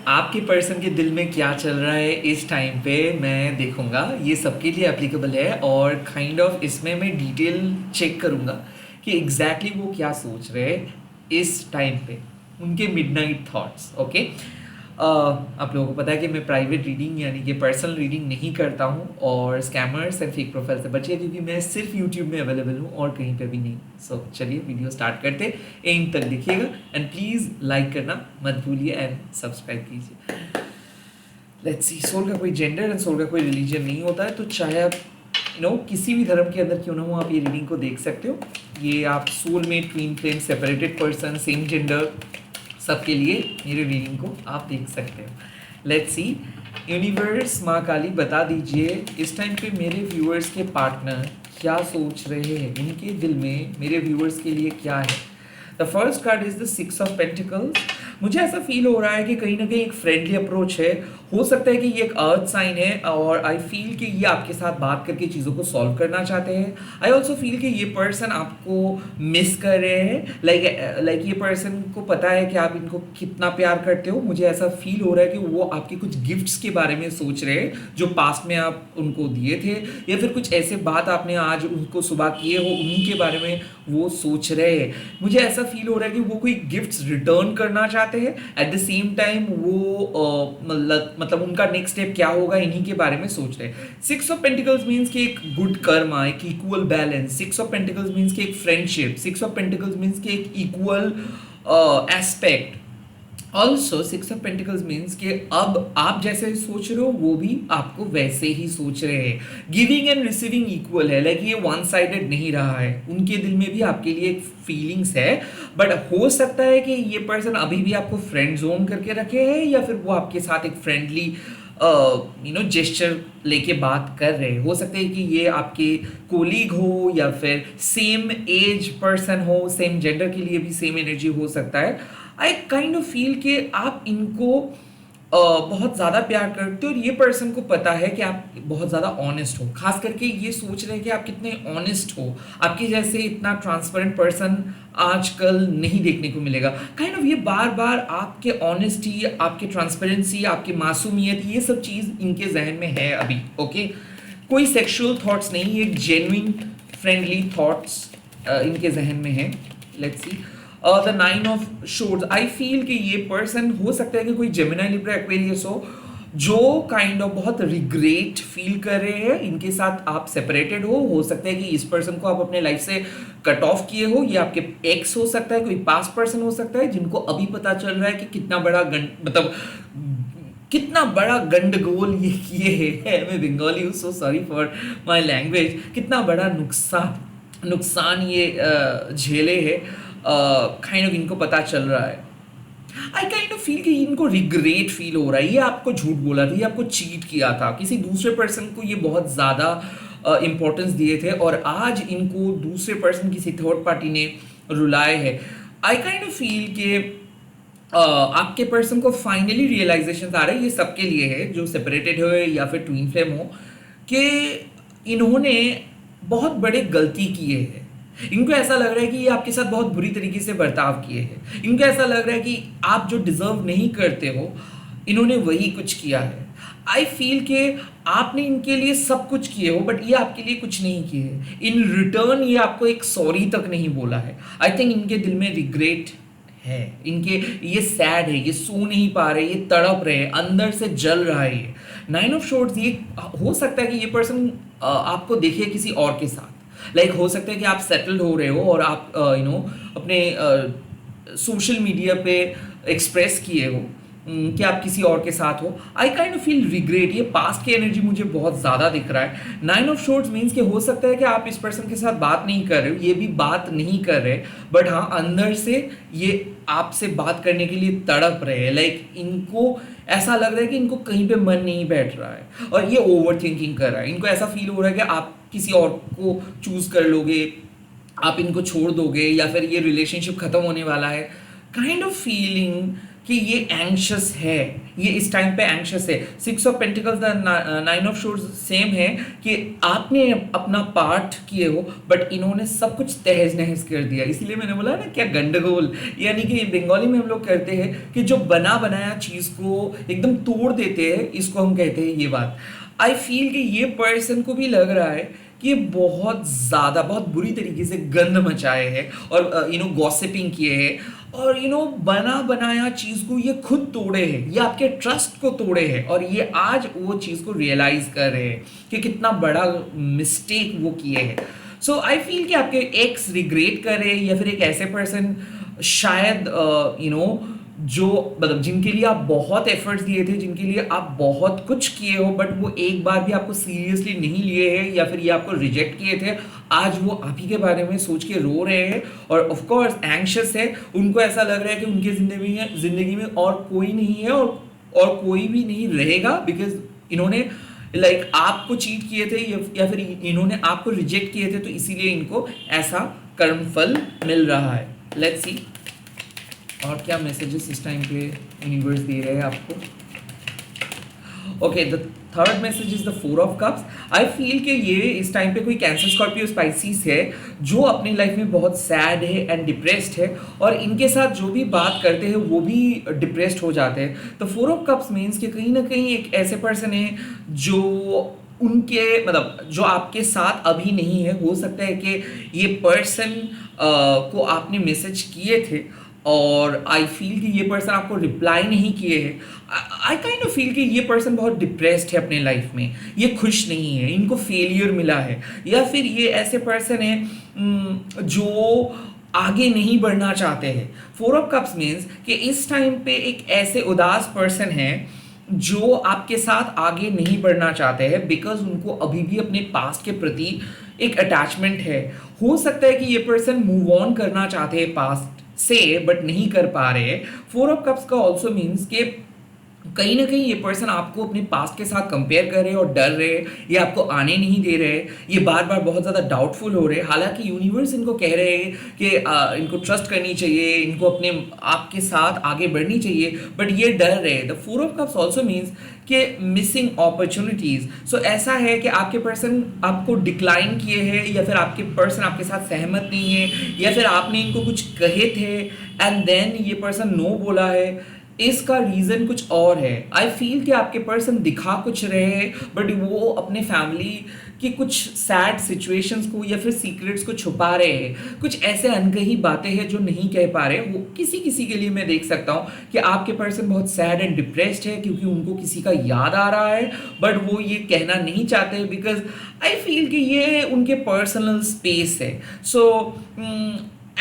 आपके पर्सन के दिल में क्या चल रहा है इस टाइम पे मैं देखूंगा। ये सबके लिए एप्लीकेबल है और काइंड ऑफ इसमें मैं डिटेल चेक करूंगा कि एग्जैक्टली वो क्या सोच रहे हैं इस टाइम पे, उनके मिडनाइट थॉट्स। ओके, आप लोगों को पता है कि मैं प्राइवेट रीडिंग यानी कि पर्सनल रीडिंग नहीं करता हूँ और स्कैमर्स एंड फेक प्रोफाइल से बचिए, क्योंकि मैं सिर्फ यूट्यूब में अवेलेबल हूँ और कहीं पे भी नहीं। सो चलिए वीडियो स्टार्ट करते, एंड तक देखिएगा एंड प्लीज़ लाइक करना मत भूलिए एंड सब्सक्राइब कीजिए। लेट्स सी, सोल का कोई जेंडर एंड सोल का कोई रिलीजन नहीं होता है, तो चाहे आप किसी भी धर्म के अंदर क्यों ना हो, आप ये रीडिंग को देख सकते हो। ये आप soulmate, twin flame, separated person, same gender, सबके लिए मेरे रीडिंग को आप देख सकते हो। लेट्स सी, यूनिवर्स माँ काली बता दीजिए इस टाइम पे मेरे व्यूअर्स के पार्टनर क्या सोच रहे हैं, उनके दिल में मेरे व्यूअर्स के लिए क्या है। The first card is the six of pentacles. मुझे ऐसा फील हो रहा है कि कहीं ना कहीं एक फ्रेंडली अप्रोच है। हो सकता है कि ये एक अर्थ साइन है और आई फील कि ये आपके साथ बात करके चीज़ों को सॉल्व करना चाहते हैं। आई ऑल्सो फील कि ये पर्सन आपको मिस कर रहे हैं। लाइक ये पर्सन को पता है कि आप इनको कितना प्यार करते हो। मुझे ऐसा फील हो रहा है कि वो आपके कुछ गिफ्ट्स के बारे में सोच रहे हैं जो पास्ट में आप उनको दिए थे, या फिर कुछ ऐसे बात आपने आज उनको सुबह किए हो उन्हीं के बारे में वो सोच रहे हैं। मुझे ऐसा फील हो रहा है कि वो कोई गिफ्ट्स रिटर्न करना चाहते हैं। एट द सेम टाइम वो मतलब उनका नेक्स्ट स्टेप क्या होगा इन्हीं के बारे में सोच रहे हैं। सिक्स ऑफ पेंटिकल्स मीन्स कि एक गुड कर्मा, एक equal balance. Six of pentacles means कि एक friendship. Six of pentacles means कि एक equal aspect. Also six of pentacles means कि अब आप जैसे सोच रहे हो वो भी आपको वैसे ही सोच रहे हैं। गिविंग एंड रिसीविंग इक्वल है, लाइक ये वन साइडेड नहीं रहा है। उनके दिल में भी आपके लिए एक फीलिंग्स है, बट हो सकता है कि ये पर्सन अभी भी आपको फ्रेंड जोन करके रखे हैं, या फिर वो आपके साथ एक फ्रेंडली जेस्चर लेके बात कर रहे हैं। हो सकता है कि ये आपके कोलीग हो या फिर सेम एज पर्सन हो, सेम जेंडर के लिए भी सेम एनर्जी हो सकता है। आई काइंड ऑफ फील कि आप इनको बहुत ज़्यादा प्यार करते हो और ये पर्सन को पता है कि आप बहुत ज़्यादा ऑनेस्ट हो। खास करके ये सोच रहे हैं कि आप कितने ऑनेस्ट हो। आपके जैसे इतना ट्रांसपेरेंट पर्सन आजकल नहीं देखने को मिलेगा। काइंड ऑफ ये बार बार आपके ऑनेस्टी, आपके ट्रांसपेरेंसी, आपकी मासूमियत, ये सब चीज़ इनके जहन में है अभी। ओके, कोई सेक्सुअल थॉट्स नहीं, एक जेन्युइन फ्रेंडली थॉट्स इनके जहन में है। Let's see, the nine of swords. I feel कि ये पर्सन हो सकता है कि कोई जेमिनी, लिब्रा, एक्वेरियस हो, जो काइंड ऑफ बहुत रिग्रेट फील कर रहे हैं। इनके साथ आप सेपरेटेड हो सकता है कि इस पर्सन को आप अपने लाइफ से कट ऑफ किए हो। ये आपके एक्स हो सकता है, कोई पास्ट पर्सन हो सकता है जिनको अभी पता चल रहा है कि कितना बड़ा कितना बड़ा गंडगोल ये किए है। मैं बंगाली हूँ, so sorry for my language. कितना बड़ा नुकसान ये झेले है, काइंड ऑफ इनको पता चल रहा है। आई काइंड ऑफ फील कि इनको रिग्रेट फील हो रहा है। ये आपको झूठ बोला था, ये आपको चीट किया था, किसी दूसरे पर्सन को ये बहुत ज़्यादा इंपॉर्टेंस दिए थे और आज इनको दूसरे पर्सन, किसी थर्ड पार्टी ने रुलाए है। आई काइंड ऑफ फील कि आपके पर्सन को फाइनली रियलाइजेशन आ रहा है, ये सबके लिए है जो सेपरेटेड हो या फिर ट्विन फ्लेम हो, कि इन्होंने बहुत बड़े गलती किए हैं। इनको ऐसा लग रहा है कि ये आपके साथ बहुत बुरी तरीके से बर्ताव किए हैं। इनको ऐसा लग रहा है कि आप जो डिजर्व नहीं करते हो, इन्होंने वही कुछ किया है। आई फील कि आपने इनके लिए सब कुछ किए हो, बट ये आपके लिए कुछ नहीं किए। इन रिटर्न ये आपको एक सॉरी तक नहीं बोला है। आई थिंक इनके दिल में रिग्रेट है, इनके ये सैड है, ये सो नहीं पा रहे, ये तड़प रहे हैं, अंदर से जल रहा है। ये नाइन ऑफ शॉर्ट्स, ये हो सकता है कि ये पर्सन आपको देखे किसी और के साथ। लाइक हो सकता है कि आप सेटल्ड हो रहे हो और आप अपने सोशल मीडिया पे एक्सप्रेस किए हो कि आप किसी और के साथ हो। I kind of feel regret. ये पास्ट की एनर्जी मुझे बहुत ज़्यादा दिख रहा है। नाइन ऑफ शॉर्ट्स मीन्स कि हो सकता है कि आप इस पर्सन के साथ बात नहीं कर रहे हो, ये भी बात नहीं कर रहे, बट हाँ अंदर से ये आपसे बात करने के लिए तड़प रहे हैं। लाइक इनको ऐसा लग रहा है कि इनको कहीं पे मन नहीं बैठ रहा है और ये ओवर थिंकिंग कर रहा है। इनको ऐसा फील हो रहा है कि आप किसी और को चूज कर लोगे, आप इनको छोड़ दोगे, या फिर ये रिलेशनशिप खत्म होने वाला है। काइंड ऑफ फीलिंग कि ये एंग्शियस है, ये इस टाइम पे एंग्शियस है। 6 of pentacles, 9 of shores same है कि आपने अपना पार्ट किए हो बट इन्होंने सब कुछ तहस नहस कर दिया। इसीलिए मैंने बोला ना क्या गंडगोल, यानी कि बंगाली में हम लोग कहते हैं कि जो बना बनाया चीज़ को एकदम तोड़ देते हैं, इसको हम कहते हैं ये बात। आई फील कि ये पर्सन को भी लग रहा है कि बहुत ज़्यादा बहुत बुरी तरीके से गंद मचाए हैं और गॉसिपिंग किए हैं और बना बनाया चीज़ को ये खुद तोड़े हैं, ये आपके ट्रस्ट को तोड़े हैं और ये आज वो चीज़ को रियलाइज़ कर रहे हैं कि कितना बड़ा मिस्टेक वो किए हैं। सो आई फील कि आपके एक्स रिग्रेट कर रहे हैं या फिर एक ऐसे पर्सन शायद जो मतलब जिनके लिए आप बहुत एफर्ट्स दिए थे, जिनके लिए आप बहुत कुछ किए हो बट वो एक बार भी आपको सीरियसली नहीं लिए हैं या फिर ये आपको रिजेक्ट किए थे, आज वो आप ही के बारे में सोच के रो रहे हैं और ऑफ कोर्स एंग्शियस है। उनको ऐसा लग रहा है कि उनके जिंदगी में और कोई नहीं है और कोई भी नहीं रहेगा बिकॉज इन्होंने आपको चीट किए थे या फिर इन्होंने आपको रिजेक्ट किए थे, तो इसीलिए इनको ऐसा कर्मफल मिल रहा है। लेट्स सी और क्या मैसेजेस इस टाइम पे यूनिवर्स दे रहे हैं आपको। Okay, the third message is the 4 of cups. I feel कि ये इस टाइम पे कोई कैंसर, स्कॉर्पियो, स्पाइसिस है जो अपनी लाइफ में बहुत सैड है एंड डिप्रेस्ड है और इनके साथ जो भी बात करते हैं वो भी डिप्रेस्ड हो जाते हैं। तो 4 ऑफ कप्स मीन्स कि कहीं ना कहीं एक ऐसे पर्सन है जो उनके मतलब जो आपके साथ अभी नहीं है। हो सकता है कि ये पर्सन को आपने मैसेज किए थे और आई फील कि ये पर्सन आपको रिप्लाई नहीं किए हैं। आई काइंड ऑफ फील कि ये पर्सन बहुत डिप्रेस्ड है अपने लाइफ में, ये खुश नहीं है, इनको फेलियर मिला है या फिर ये ऐसे पर्सन है जो आगे नहीं बढ़ना चाहते हैं। 4 ऑफ कप्स मीन्स कि इस टाइम पे एक ऐसे उदास पर्सन है जो आपके साथ आगे नहीं बढ़ना चाहते हैं बिकॉज उनको अभी भी अपने पास्ट के प्रति एक अटैचमेंट है। हो सकता है कि ये पर्सन मूव ऑन करना चाहते हैं पास्ट से बट नहीं कर पा रहे। 4 ऑफ कप्स का ऑल्सो मीन्स कि कहीं ना कहीं ये पर्सन आपको अपने पास्ट के साथ कंपेयर कर रहे हैं और डर रहे हैं, ये आपको आने नहीं दे रहे, ये बार बार बहुत ज़्यादा डाउटफुल हो रहे हैं। हालांकि यूनिवर्स इनको कह रहे हैं कि इनको ट्रस्ट करनी चाहिए, इनको अपने आपके साथ आगे बढ़नी चाहिए बट ये डर रहे हैं। The 4 of cups also means कि मिसिंग अपॉर्चुनिटीज़। सो ऐसा है कि आपके पर्सन आपको डिक्लाइन किए हैं या फिर आपके पर्सन आपके साथ सहमत नहीं है या फिर आपने इनको कुछ कहे थे एंड देन ये पर्सन नो बोला है। इसका रीज़न कुछ और है। आई फील कि आपके पर्सन दिखा कुछ रहे हैं बट वो अपने फैमिली की कुछ सैड सिचुएशंस को या फिर सीक्रेट्स को छुपा रहे हैं। कुछ ऐसे अनकही बातें हैं जो नहीं कह पा रहे। वो किसी किसी के लिए मैं देख सकता हूँ कि आपके पर्सन बहुत सैड एंड डिप्रेस्ड है क्योंकि उनको किसी का याद आ रहा है बट वो ये कहना नहीं चाहते बिकॉज आई फील कि ये उनके पर्सनल स्पेस है। सो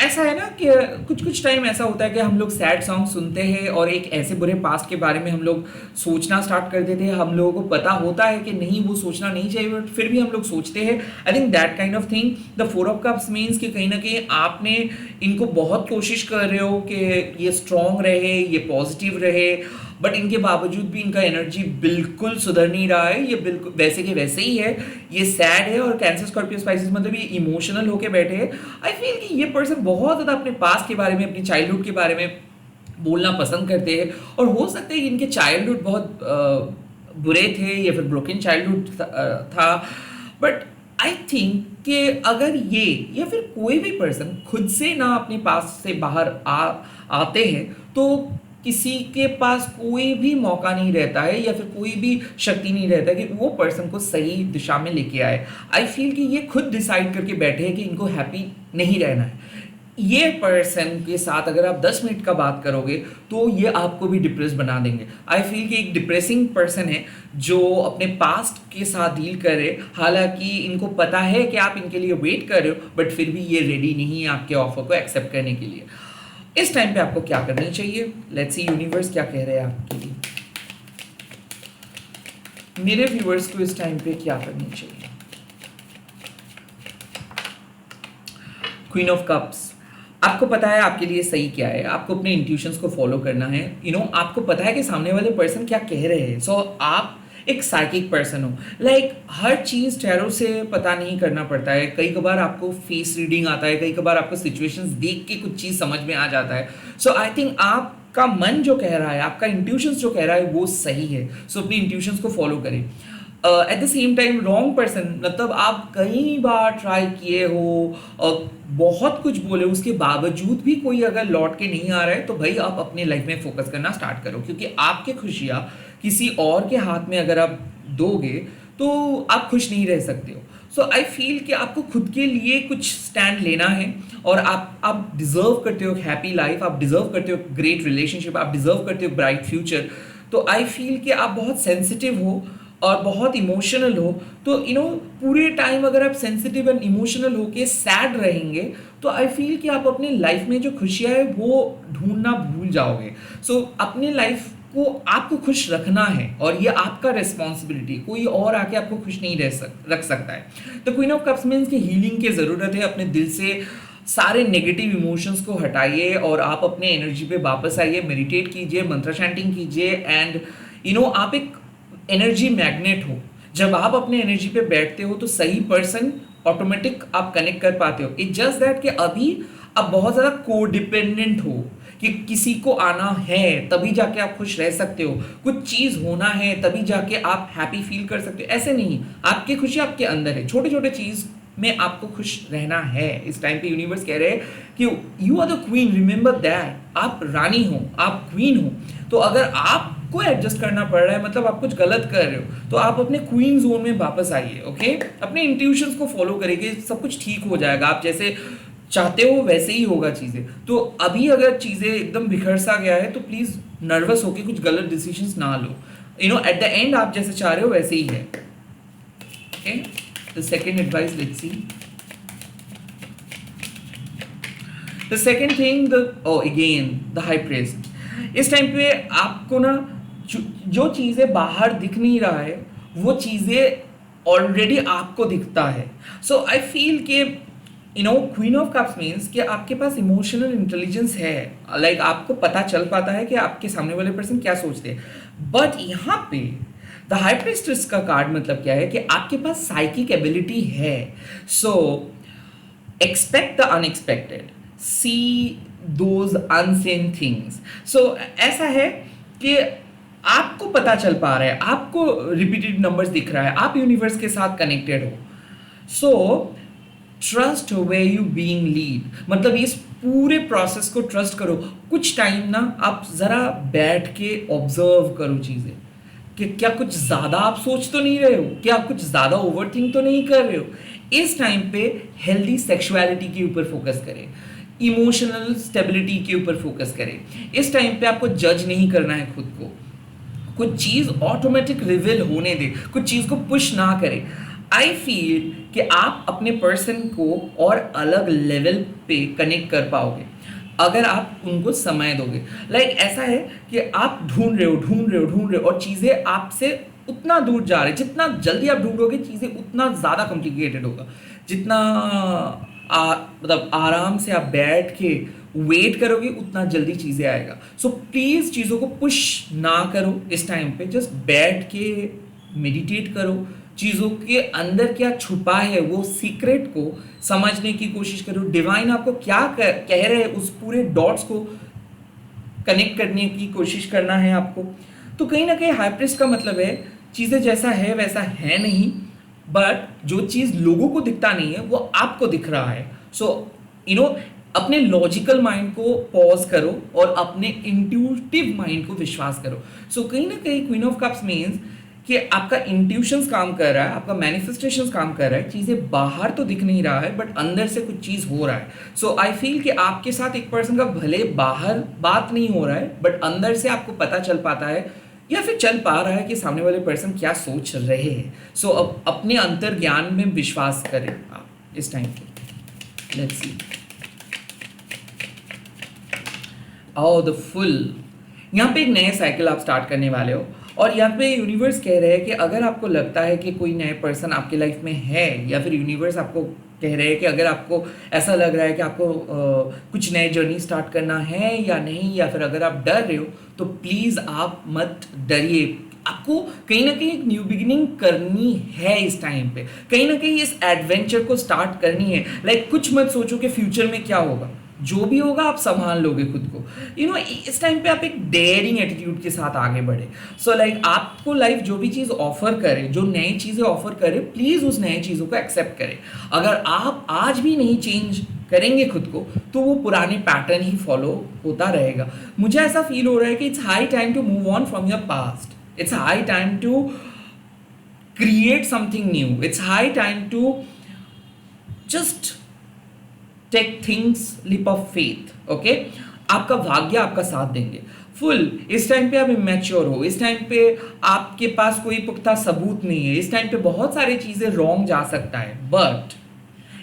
ऐसा है ना कि कुछ कुछ टाइम ऐसा होता है कि हम लोग सैड सॉन्ग सुनते हैं और एक ऐसे बुरे पास्ट के बारे में हम लोग सोचना स्टार्ट कर देते हैं। हम लोगों को पता होता है कि नहीं वो सोचना नहीं चाहिए बट फिर भी हम लोग सोचते हैं। I think that kind of thing. The 4 of cups means कि कहीं ना कहीं आपने इनको बहुत कोशिश कर रहे हो कि ये स्ट्रॉन्ग रहे, ये पॉजिटिव रहे बट इनके बावजूद भी इनका एनर्जी बिल्कुल सुधर नहीं रहा है। ये बिल्कुल वैसे के वैसे ही है, ये सैड है और कैंसर, स्कॉर्पियो, स्पाइसिस मतलब ये इमोशनल होके बैठे हैं। आई फील कि ये पर्सन बहुत ज़्यादा अपने पास्ट के बारे में, अपनी चाइल्डहुड के बारे में बोलना पसंद करते हैं और हो सकता है कि इनके चाइल्डहुड बहुत बुरे थे या फिर ब्रोकन चाइल्डहुड था बट आई थिंक कि अगर ये या फिर कोई भी पर्सन खुद से ना अपने पास से बाहर आते हैं तो किसी के पास कोई भी मौका नहीं रहता है या फिर कोई भी शक्ति नहीं रहता कि वो पर्सन को सही दिशा में लेके आए। आई फील कि ये खुद डिसाइड करके बैठे हैं कि इनको हैप्पी नहीं रहना है। ये पर्सन के साथ अगर आप 10 मिनट का बात करोगे तो ये आपको भी डिप्रेस बना देंगे। आई फील कि एक डिप्रेसिंग पर्सन है जो अपने पास्ट के साथ डील करे। हालांकि इनको पता है कि आप इनके लिए वेट कर रहे हो बट फिर भी ये रेडी नहीं है आपके ऑफर को एक्सेप्ट करने के लिए। इस टाइम पे आपको क्या करनी चाहिए? लेट्स सी यूनिवर्स क्या कह रहे हैं आपके लिए। मेरे व्यूअर्स को इस टाइम पे क्या करनी चाहिए? Queen of cups. आपको पता है आपके लिए सही क्या है, आपको अपने इंट्यूशंस को फॉलो करना है। आपको पता है कि सामने वाले पर्सन क्या कह रहे हैं। सो आप एक साइकिक पर्सन हो। हर चीज़ टैरो से पता नहीं करना पड़ता है। कई कबार आपको फेस रीडिंग आता है, कई कबार आपको सिचुएशंस देख के कुछ चीज़ समझ में आ जाता है। सो आई थिंक आप आपका मन जो कह रहा है, आपका इंट्यूशंस जो कह रहा है वो सही है, सो अपनी इंट्यूशंस को फॉलो करें। At the same time wrong person, मतलब आप कई बार ट्राई किए हो और बहुत कुछ बोले, उसके बावजूद भी कोई अगर लौट के नहीं आ रहा है तो भाई आप अपने लाइफ में फोकस करना स्टार्ट करो, क्योंकि आपकी खुशियाँ किसी और के हाथ में अगर आप दोगे तो आप खुश नहीं रह सकते हो। सो आई फील कि आपको खुद के लिए कुछ स्टैंड लेना है, और आप डिजर्व करते हो हैप्पी लाइफ, आप डिजर्व करते हो ग्रेट रिलेशनशिप, आप डिजर्व करते हो ब्राइट फ्यूचर। तो आई फील कि आप बहुत सेंसिटिव हो और बहुत इमोशनल हो, तो पूरे टाइम अगर आप सेंसिटिव एंड इमोशनल हो के सैड रहेंगे तो आई फील कि आप अपने लाइफ में जो खुशियाँ है वो ढूंढना भूल जाओगे। सो अपने लाइफ को आपको खुश रखना है और ये आपका रिस्पॉन्सिबिलिटी, कोई और आके आपको खुश नहीं रख सकता है। तो क्वीन ऑफ कप्स मीन्स की हीलिंग की ज़रूरत है। अपने दिल से सारे नेगेटिव इमोशंस को हटाइए और आप अपने एनर्जी पे वापस आइए, मेडिटेट कीजिए, मंत्र चैंटिंग कीजिए, एंड आप एक एनर्जी मैग्नेट हो। जब आप अपने एनर्जी पे बैठते हो तो सही पर्सन ऑटोमेटिक आप कनेक्ट कर पाते हो। इट जस्ट दैट कि अभी आप बहुत ज़्यादा कोडिपेंडेंट हो कि किसी को आना है तभी जाके आप खुश रह सकते हो, कुछ चीज़ होना है तभी जाके आप हैप्पी फील कर सकते हो। ऐसे नहीं, आपकी खुशी आपके अंदर है। छोटे छोटे चीज़ में आपको खुश रहना है। इस टाइम पे यूनिवर्स कह रहे हैं कि you are the queen, remember that. आप रानी हो, आप क्वीन हो। तो अगर आपको एडजस्ट करना पड़ रहा है मतलब आप कुछ गलत कर रहे हो, तो आप अपने क्वीन जोन में वापस आइए। ओके, अपने इंट्यूशंस को फॉलो करेंगे, सब कुछ ठीक हो जाएगा। आप जैसे चाहते हो वैसे ही होगा चीज़ें। तो अभी अगर चीज़ें एकदम बिखर सा गया है तो प्लीज़ नर्वस होके कुछ गलत डिसीजंस ना लो। एट द एंड आप जैसे चाह रहे हो वैसे ही है। Okay, the second advice, let's see. The second thing, again the high priest. इस टाइम पे आपको ना जो चीज़ें बाहर दिख नहीं रहा है वो चीज़ें ऑलरेडी आपको दिखता है। सो आई फील कि क्वीन ऑफ कप्स मीन्स कि आपके पास इमोशनल इंटेलिजेंस है। लाइक आपको पता चल पाता है कि आपके सामने वाले पर्सन क्या सोचते हैं। बट यहाँ पे द हाई प्रीस्टेस का कार्ड मतलब क्या है कि आपके पास साइकिक एबिलिटी है। So expect the unexpected, see those unseen things. So ऐसा है कि आपको पता चल पा रहा है, आपको रिपीटेड नंबर्स दिख रहा है, आप यूनिवर्स के साथ कनेक्टेड हो। So trust way you being lead, मतलब इस पूरे प्रोसेस को ट्रस्ट करो। कुछ टाइम ना आप ज़रा बैठ के ऑब्जर्व करो चीज़ें कि क्या कुछ ज़्यादा आप सोच तो नहीं रहे हो, क्या आप कुछ ज़्यादा ओवर थिंक तो नहीं कर रहे हो। इस टाइम पे हेल्दी सेक्सुअलिटी के ऊपर फोकस करें, इमोशनल स्टेबिलिटी के ऊपर फोकस करें। इस टाइम पे आपको जज नहीं करना है खुद को, कुछ चीज़ ऑटोमेटिक रिवील होने दे, कुछ चीज़ को पुश ना करें। आई फील कि आप अपने पर्सन को और अलग लेवल पे कनेक्ट कर पाओगे अगर आप उनको समय दोगे। लाइक ऐसा है कि आप ढूंढ रहे हो और चीज़ें आपसे उतना दूर जा रहे हैं। जितना जल्दी आप ढूंढोगे चीज़ें उतना ज़्यादा कॉम्प्लिकेटेड होगा। जितना मतलब आराम से आप बैठ के वेट करोगे उतना जल्दी चीज़ें आएगा। सो प्लीज़ चीज़ों को पुश ना करो इस टाइम पे, जस्ट बैठ के मेडिटेट करो, चीज़ों के अंदर क्या छुपा है वो सीक्रेट को समझने की कोशिश करो। डिवाइन आपको क्या कह रहे हैं उस पूरे डॉट्स को कनेक्ट करने की कोशिश करना है आपको। तो कहीं ना कहीं हाई प्रीस्ट का मतलब है चीज़ें जैसा है वैसा है नहीं, बट जो चीज़ लोगों को दिखता नहीं है वो आपको दिख रहा है। सो अपने लॉजिकल माइंड को पॉज करो और अपने इंट्यूटिव माइंड को विश्वास करो। सो कहीं ना कहीं क्वीन ऑफ कप्स मीन्स कि आपका इंट्यूशंस काम कर रहा है, आपका मैनिफेस्टेशंस काम कर रहा है। चीज़ें बाहर तो दिख नहीं रहा है बट अंदर से कुछ चीज़ हो रहा है। सो आई फील कि आपके साथ एक पर्सन का भले बाहर बात नहीं हो रहा है बट अंदर से आपको पता चल पाता है या फिर चल पा रहा है कि सामने वाले पर्सन क्या सोच रहे हैं। सो अब अपने अंतर ज्ञान में विश्वास करें आप इस टाइम पे। Let's see, the full. यहाँ पे एक नए साइकिल आप स्टार्ट करने वाले हो और यहाँ पे यूनिवर्स कह रहे हैं कि अगर आपको लगता है कि कोई नए पर्सन आपके लाइफ में है, या फिर यूनिवर्स आपको कह रहे हैं कि अगर आपको ऐसा लग रहा है कि आपको कुछ नए जर्नी स्टार्ट करना है या नहीं, या फिर अगर आप डर रहे हो तो प्लीज़ आप मत डरिए। आपको कहीं ना कहीं एक न्यू बिगिनिंग करनी है इस टाइम पे, कहीं ना कहीं इस एडवेंचर को स्टार्ट करनी है। लाइक कुछ मत सोचो कि फ्यूचर में क्या होगा, जो भी होगा आप संभाल लोगे खुद को। इस टाइम पे आप एक डेयरिंग एटीट्यूड के साथ आगे बढ़े। सो लाइक आपको लाइफ जो भी चीज़ ऑफर करे, जो नई चीज़ें ऑफर करे, प्लीज़ उस नई चीज़ों को एक्सेप्ट करें। अगर आप आज भी नहीं चेंज करेंगे खुद को, तो वो पुराने पैटर्न ही फॉलो होता रहेगा। मुझे ऐसा फील हो रहा है कि it's high time to move on from your past. It's high time to create something new. It's high time to just take things leap of faith. Okay, आपका भाग्य आपका साथ देंगे फुल। इस टाइम पे आप इमेच्योर हो, इस टाइम पे आपके पास कोई पुख्ता सबूत नहीं है, इस टाइम पे बहुत सारी चीजें रॉन्ग जा सकता है, बट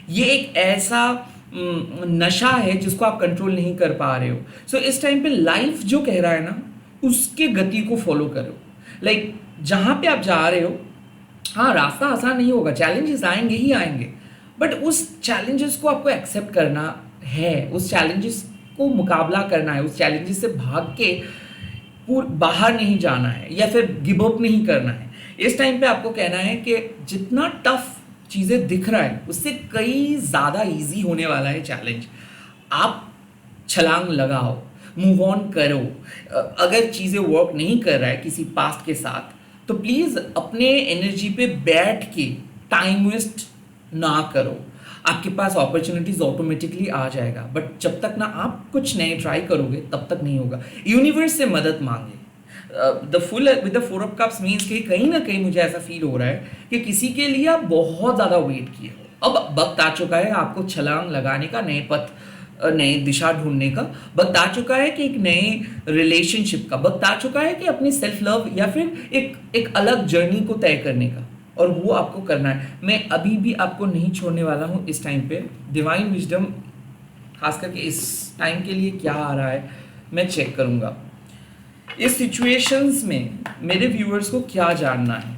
ये एक ऐसा नशा है जिसको आप कंट्रोल नहीं कर पा रहे हो। सो इस टाइम पे लाइफ जो कह रहा है ना, उसके गति को फॉलो करो। लाइक जहां पे आप जा रहे हो, हाँ रास्ता आसान नहीं होगा, चैलेंजेस आएंगे ही आएंगे, बट उस चैलेंजेस को आपको एक्सेप्ट करना है, उस चैलेंजेस को मुकाबला करना है, उस चैलेंजेस से भाग के बाहर नहीं जाना है या फिर गिव अप नहीं करना है। इस टाइम पे आपको कहना है कि जितना टफ चीज़ें दिख रहा है उससे कई ज़्यादा इजी होने वाला है चैलेंज। आप छलांग लगाओ, मूव ऑन करो। अगर चीज़ें वर्क नहीं कर रहा है किसी पास्ट के साथ, तो प्लीज़ अपने एनर्जी पे बैठ के टाइम वेस्ट ना करो। आपके पास अपॉर्चुनिटीज ऑटोमेटिकली आ जाएगा, बट जब तक ना आप कुछ नए ट्राई करोगे तब तक नहीं होगा। यूनिवर्स से मदद मांगे। The full with the 4 of cups means कि कहीं ना कहीं मुझे ऐसा फील हो रहा है कि किसी के लिए आप बहुत ज़्यादा वेट किए हो। अब वक्त आ चुका है आपको छलांग लगाने का, नए पथ, नए दिशा ढूंढने का। वक्त आ चुका है कि एक नए रिलेशनशिप का, वक्त आ चुका है कि अपनी सेल्फ लव या फिर एक अलग जर्नी को तय करने का, और वो आपको करना है। मैं अभी भी आपको नहीं छोड़ने वाला हूँ इस टाइम पे। डिवाइन विजडम खास करके इस टाइम के लिए क्या आ रहा है मैं चेक करूँगा। इस सिचुएशंस में मेरे व्यूअर्स को क्या जानना है,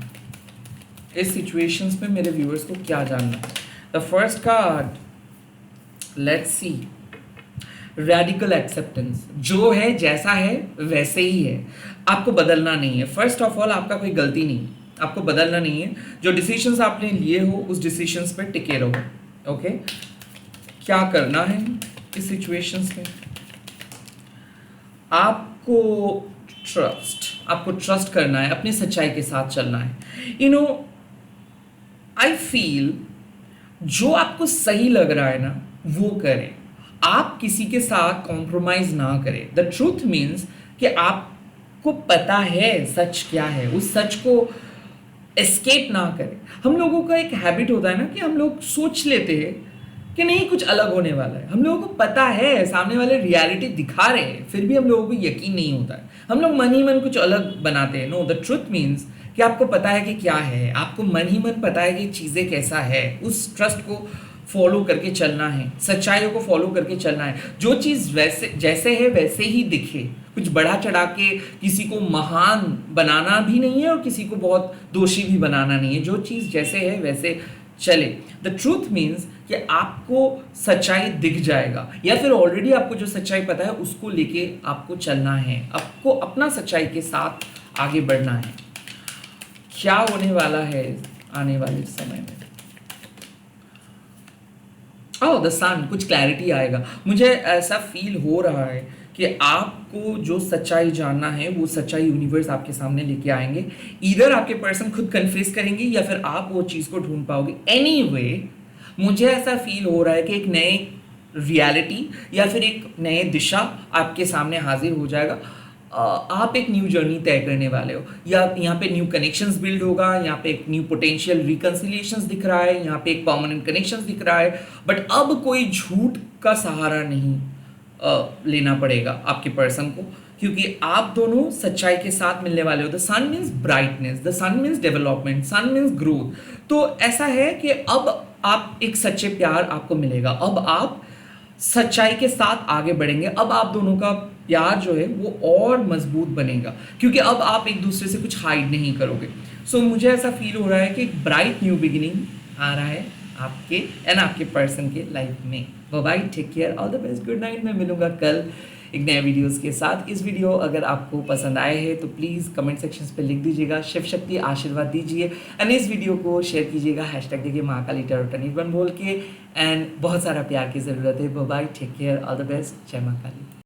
इस सिचुएशंस में मेरे व्यूअर्स को क्या जानना है। The first card, let's see, radical acceptance. जो है जैसा है वैसे ही है, आपको बदलना नहीं है। फर्स्ट ऑफ ऑल आपका कोई गलती नहीं, आपको बदलना नहीं है। जो डिसीजंस आपने लिए हो उस डिसीजंस पे टिके रहो। ओके, क्या करना है इस सिचुएशंस में? आपको ट्रस्ट करना है, अपनी सच्चाई के साथ चलना है। आई फील जो आपको सही लग रहा है ना वो करें, आप किसी के साथ कॉम्प्रोमाइज ना करें। द ट्रूथ मीन्स कि आपको पता है सच क्या है, उस सच को एस्केप ना करें। हम लोगों का एक हैबिट होता है ना कि हम लोग सोच लेते हैं कि नहीं कुछ अलग होने वाला है। हम लोगों को पता है सामने वाले रियलिटी दिखा रहे हैं, फिर भी हम लोगों को यकीन नहीं होता है। हम लोग मन ही मन कुछ अलग बनाते हैं। नो, द ट्रुथ मीन्स कि आपको पता है कि क्या है, आपको मन ही मन पता है कि चीज़ें कैसा है। उस ट्रस्ट को फॉलो करके चलना है, सच्चाइयों को फॉलो करके चलना है। जो चीज़ वैसे जैसे है वैसे ही दिखे, कुछ बढ़ा चढ़ा के किसी को महान बनाना भी नहीं है और किसी को बहुत दोषी भी बनाना नहीं है। जो चीज़ जैसे है वैसे चले। द ट्रूथ मीन्स कि आपको सच्चाई दिख जाएगा, या फिर ऑलरेडी आपको जो सच्चाई पता है उसको लेके आपको चलना है, आपको अपना सच्चाई के साथ आगे बढ़ना है। क्या होने वाला है आने वाले समय में? द सन, कुछ क्लैरिटी आएगा। मुझे ऐसा फील हो रहा है कि आपको जो सच्चाई जानना है वो सच्चाई यूनिवर्स आपके सामने लेके आएंगे। इधर आपके पर्सन खुद कन्फेस करेंगे या फिर आप वो चीज़ को ढूंढ पाओगे। एनीवे, मुझे ऐसा फील हो रहा है कि एक नए रियलिटी या फिर एक नए दिशा आपके सामने हाजिर हो जाएगा। आप एक न्यू जर्नी तय करने वाले हो, या यहाँ पे न्यू कनेक्शंस बिल्ड होगा, यहाँ पे एक न्यू पोटेंशियल रिकंसिलिएशंस दिख रहा है, यहाँ पे एक परमानेंट कनेक्शंस दिख रहा है। बट अब कोई झूठ का सहारा नहीं लेना पड़ेगा आपके पर्सन को, क्योंकि आप दोनों सच्चाई के साथ मिलने वाले हो। The sun means brightness, the sun means development, sun means growth. तो ऐसा है कि अब आप एक सच्चे प्यार आपको मिलेगा, अब आप सच्चाई के साथ आगे बढ़ेंगे। अब आप दोनों का प्यार जो है वो और मजबूत बनेगा, क्योंकि अब आप एक दूसरे से कुछ हाइड नहीं करोगे। सो मुझे ऐसा फील हो रहा है कि एक ब्राइट न्यू बिगिनिंग आ रहा है आपके पर्सन के लाइफ में। Bye, take care, all the best, good night. मैं मिलूंगा कल एक नए वीडियोस के साथ। इस वीडियो अगर आपको पसंद आए हैं तो प्लीज़ कमेंट सेक्शंस पे लिख दीजिएगा, शिव शक्ति आशीर्वाद दीजिए एंड इस वीडियो को शेयर कीजिएगा, हैशटैग देखिए महाकाली टैरो टनीट वन बोल के। एंड बहुत सारा प्यार की ज़रूरत है। Bye bye, take care, all the best, जय महाकाली।